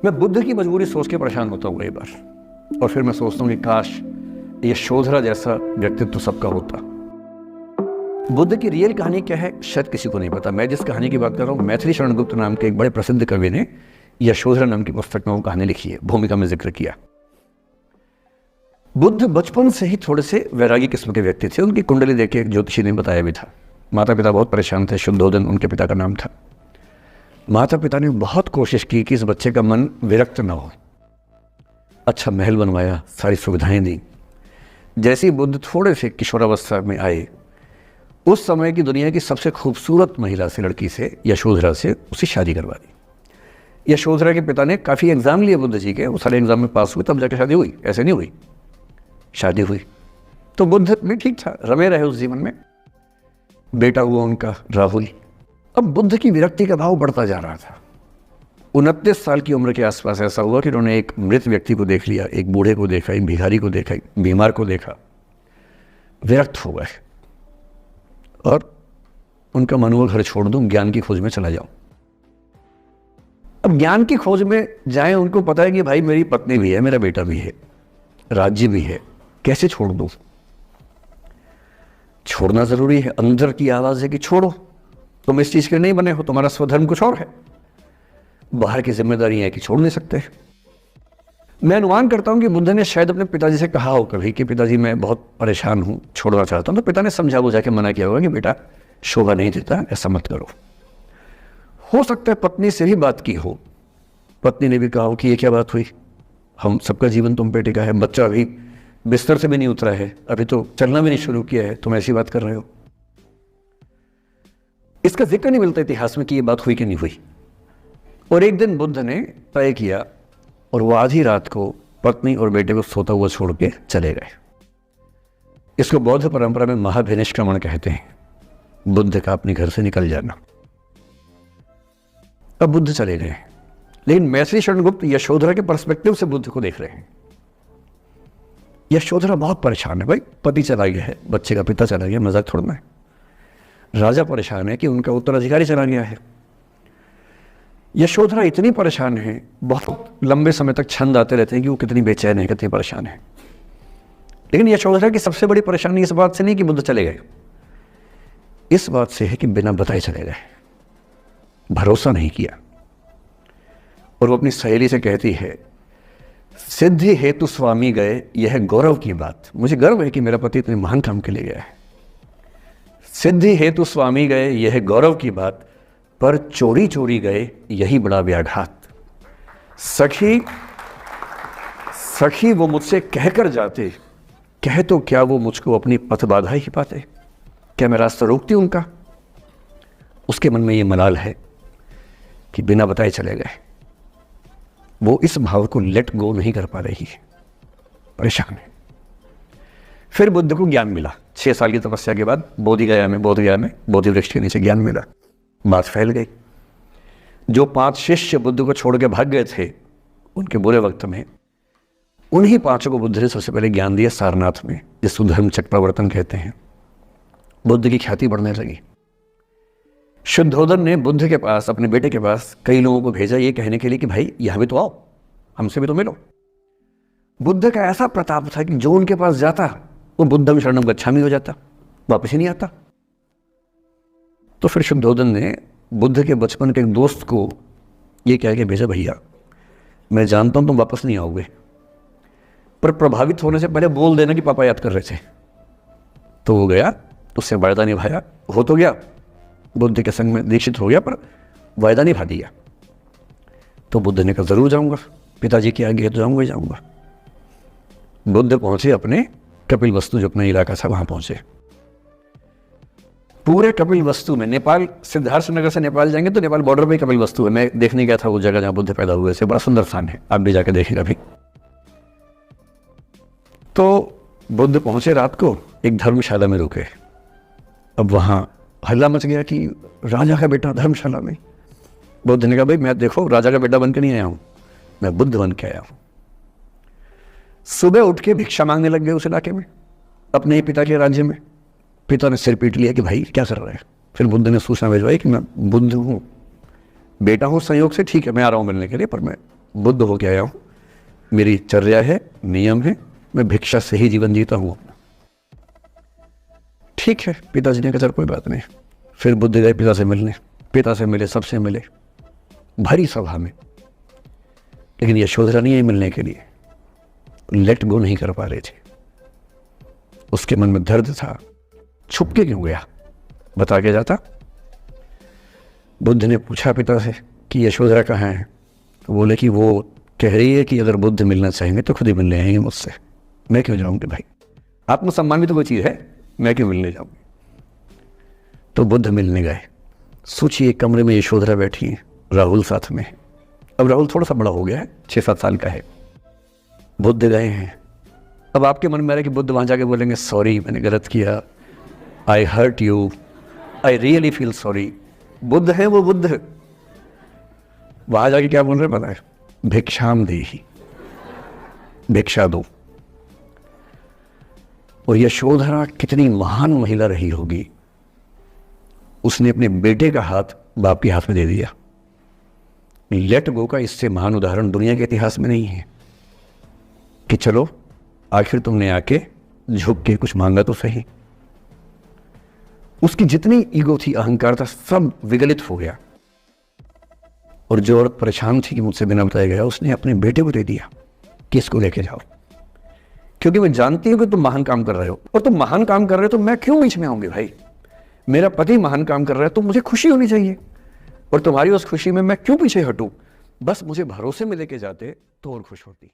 मैं बुद्ध की मजबूरी सोच के परेशान होता हूँ कई बार, और फिर मैं सोचता हूँ कि काश ये यशोधरा जैसा व्यक्तित्व सबका होता। बुद्ध की रियल कहानी क्या है शायद किसी को नहीं पता। मैं जिस कहानी की बात कर रहा हूँ, मैथिली शरण गुप्त नाम के एक बड़े प्रसिद्ध कवि ने यशोधरा नाम की पुस्तक में वो कहानी लिखी है, भूमिका में जिक्र किया। बुद्ध बचपन से ही थोड़े से वैरागी किस्म के व्यक्ति थे। उनकी कुंडली देख के एक ज्योतिषी ने बताया भी था। माता पिता बहुत परेशान थे, शुद्धोदन उनके पिता का नाम था। माता पिता ने बहुत कोशिश की कि इस बच्चे का मन विरक्त न हो। अच्छा महल बनवाया, सारी सुविधाएं दी। जैसे ही बुद्ध थोड़े से किशोरावस्था में आए, उस समय की दुनिया की सबसे खूबसूरत महिला से, लड़की से, यशोधरा से उसकी शादी करवा दी। यशोधरा के पिता ने काफ़ी एग्जाम लिए बुद्ध जी के, वो सारे एग्जाम में पास हुए, तब जाकर शादी हुई। ऐसे नहीं हुई, शादी हुई। तो बुद्ध भी ठीक था, रमे रहे उस जीवन में। बेटा हुआ उनका राहुल। अब बुद्ध की विरक्ति का भाव बढ़ता जा रहा था। 29 साल की उम्र के आसपास ऐसा हुआ कि उन्होंने एक मृत व्यक्ति को देख लिया, एक बूढ़े को देखा, एक भिखारी को देखा, एक बीमार को देखा। विरक्त हो गए और उनका मन हुआ घर छोड़ दूं, ज्ञान की खोज में चला जाऊं। अब ज्ञान की खोज में जाएं, उनको पता है कि भाई मेरी पत्नी भी है, मेरा बेटा भी है, राज्य भी है, कैसे छोड़ दूं? छोड़ना जरूरी है। अंदर की आवाज है कि छोड़ो, तुम इस चीज के नहीं बने हो, तुम्हारा स्वधर्म कुछ और है। बाहर की जिम्मेदारी है कि छोड़ नहीं सकते। मैं अनुमान करता हूं कि बुद्ध ने शायद अपने पिताजी से कहा हो कभी कि पिताजी मैं बहुत परेशान हूं, छोड़ना चाहता हूं। तो पिता ने समझा बुझा के मना किया होगा कि बेटा शोभा नहीं देता, ऐसा मत करो। हो सकता है पत्नी से भी बात की हो, पत्नी ने भी कहा हो कि ये क्या बात हुई, हम सबका जीवन तुम पे टिका है, बच्चा अभी बिस्तर से भी नहीं उतरा है, अभी तो चलना भी नहीं शुरू किया है, तुम ऐसी बात कर रहे हो। इसका जिक्र नहीं मिलता इतिहास में कि ये बात हुई कि नहीं हुई। और एक दिन बुद्ध ने तय किया और वो आधी रात को पत्नी और बेटे को सोता हुआ छोड़ के चले गए। इसको बौद्ध परंपरा में महाभिनिष्क्रमण कहते हैं, बुद्ध का अपने घर से निकल जाना। अब बुद्ध चले गए, लेकिन मैथिली शरण गुप्त यशोधरा के पर्सपेक्टिव से बुद्ध को देख रहे हैं। यशोधरा बहुत परेशान है, भाई पति चला गया है, बच्चे का पिता चला गया, मजाक थोड़ा है। राजा परेशान है कि उनका उत्तराधिकारी चला गया है। यशोधरा इतनी परेशान है, बहुत लंबे समय तक छंद आते रहते हैं कि वो कितनी बेचैन है, कितनी परेशान है। लेकिन यशोधरा की सबसे बड़ी परेशानी इस बात से नहीं कि बुद्ध चले गए, इस बात से है कि बिना बताए चले गए, भरोसा नहीं किया। और वो अपनी सहेली से कहती है, सिद्धि हेतु स्वामी गए, यह गौरव की बात। मुझे गर्व है कि मेरा पति इतने महान काम के लिए गया है। सिद्धि हेतु स्वामी गए, यह गौरव की बात, पर चोरी चोरी गए, यही बड़ा व्याघात। सखी वो मुझसे कहकर जाते, कह तो क्या वो मुझको अपनी पथ बाधा ही पाते, क्या मैं रास्ता रोकती उनका? उसके मन में ये मलाल है कि बिना बताए चले गए। वो इस भाव को लेट गो नहीं कर पा रही है, परेशान है। फिर बुद्ध को ज्ञान मिला 6 साल की तपस्या के बाद, बोधगया में बोधि वृक्ष के नीचे ज्ञान मिला। बात फैल गई। जो 5 शिष्य बुद्ध को छोड़ के भाग गए थे उनके बुरे वक्त में, उन्हीं 5 को बुद्ध ने सबसे पहले ज्ञान दिया सारनाथ में, जिसको धर्म चक्रवर्तन कहते हैं। बुद्ध की ख्याति बढ़ने लगी। शुद्धोदन ने बुद्ध के पास, अपने बेटे के पास कई लोगों को भेजा ये कहने के लिए कि भाई यहां भी तो आओ, हमसे भी तो मिलो। बुद्ध का ऐसा प्रताप था कि जो उनके पास जाता वो बुद्धम शरणम गच्छामि हो जाता, वापस ही नहीं आता। तो फिर शुद्धोदन ने बुद्ध के बचपन के एक दोस्त को ये कह के भेजा, भैया मैं जानता हूं तुम वापस नहीं आओगे, पर प्रभावित होने से पहले बोल देना कि पापा याद कर रहे थे। तो वो गया, उससे वायदा निभाया, हो तो गया, बुद्ध के संग में दीक्षित हो गया, पर वायदा निभा दिया। तो बुद्ध ने कहा जरूर जाऊंगा, पिताजी की आगे तो जाऊंगा ही जाऊंगा। बुद्ध पहुंचे अपने कपिल वस्तु, जो अपना इलाका था, वहां पहुंचे। पूरे कपिल वस्तु में, नेपाल सिद्धार्थ नगर से नेपाल जाएंगे तो नेपाल बॉर्डर पे कपिल वस्तु है। मैं देखने गया था वो जगह जहां बुद्ध पैदा हुए थे, बड़ा सुंदर स्थान है, आप भी जाके देखिएगा अभी। तो बुद्ध पहुंचे रात को, एक धर्मशाला में रुके। अब वहां हल्ला मच गया कि राजा का बेटा धर्मशाला में। बुद्ध ने कहा भाई मैं देखो राजा का बेटा बन के नहीं आया हूं, मैं बुद्ध बन के आया हूं। सुबह उठ के भिक्षा मांगने लग गए उस इलाके में, अपने ही पिता के राज्य में। पिता ने सिर पीट लिया कि भाई क्या कर रहे हैं। फिर बुद्ध ने सूचना भिजवाई कि मैं बुद्ध हूँ, बेटा हूँ संयोग से, ठीक है मैं आ रहा हूँ मिलने के लिए, पर मैं बुद्ध होके आया हूँ, मेरी चर्या है, नियम है, मैं भिक्षा से ही जीवन जीता हूँ अपना। ठीक है, पिताजी ने कहा चल कोई बात नहीं। फिर बुद्ध गए पिता से मिलने, पिता से मिले, सबसे मिले, भरी सभा में, लेकिन यशोधरा नहीं आई मिलने के लिए, लेट गो नहीं कर पा रहे थे। उसके मन में दर्द था, छुप के क्यों गया, बता के जाता। बुद्ध ने पूछा पिता से कि यशोधरा कहाँ है, तो बोले कि वो कह रही है कि अगर बुद्ध मिलना चाहेंगे तो खुद ही मिलने आएंगे मुझसे, मैं क्यों जाऊंगी भाई, आत्मसम्मान भी तो कोई चीज़ है, मैं क्यों मिलने जाऊंगी। तो बुद्ध मिलने गए। सोचिए कमरे में यशोधरा बैठी है, राहुल साथ में है। अब राहुल थोड़ा सा बड़ा हो गया है, 6-7 साल का है। बुद्ध गए हैं। अब आपके मन में आ रहा है कि बुद्ध वहाँ जाके बोलेंगे सॉरी मैंने गलत किया, I hurt you, I really feel sorry. बुद्ध है वो, बुद्ध है। वहाँ जाके क्या बोल रहे पता है, भिक्षाम देहि, भिक्षा दो। और यशोधरा कितनी महान महिला रही होगी, उसने अपने बेटे का हाथ बाप के हाथ में दे दिया। लेट गो का इससे महान उदाहरण दुनिया के इतिहास में नहीं है कि चलो आखिर तुमने आके झुक के कुछ मांगा तो सही। उसकी जितनी ईगो थी, अहंकार था, सब विगलित हो गया। और जो औरत परेशान थी कि मुझसे बिना बताया गया, उसने अपने बेटे को दे दिया कि इसको लेके जाओ, क्योंकि मैं जानती हूं कि तुम महान काम कर रहे हो, और तुम महान काम कर रहे हो तो मैं क्यों बीच में आऊंगी भाई। मेरा पति महान काम कर रहा है तो मुझे खुशी होनी चाहिए, और तुम्हारी उस खुशी में मैं क्यों पीछे हटूं। बस मुझे भरोसे में लेके जाते तो और खुश होती।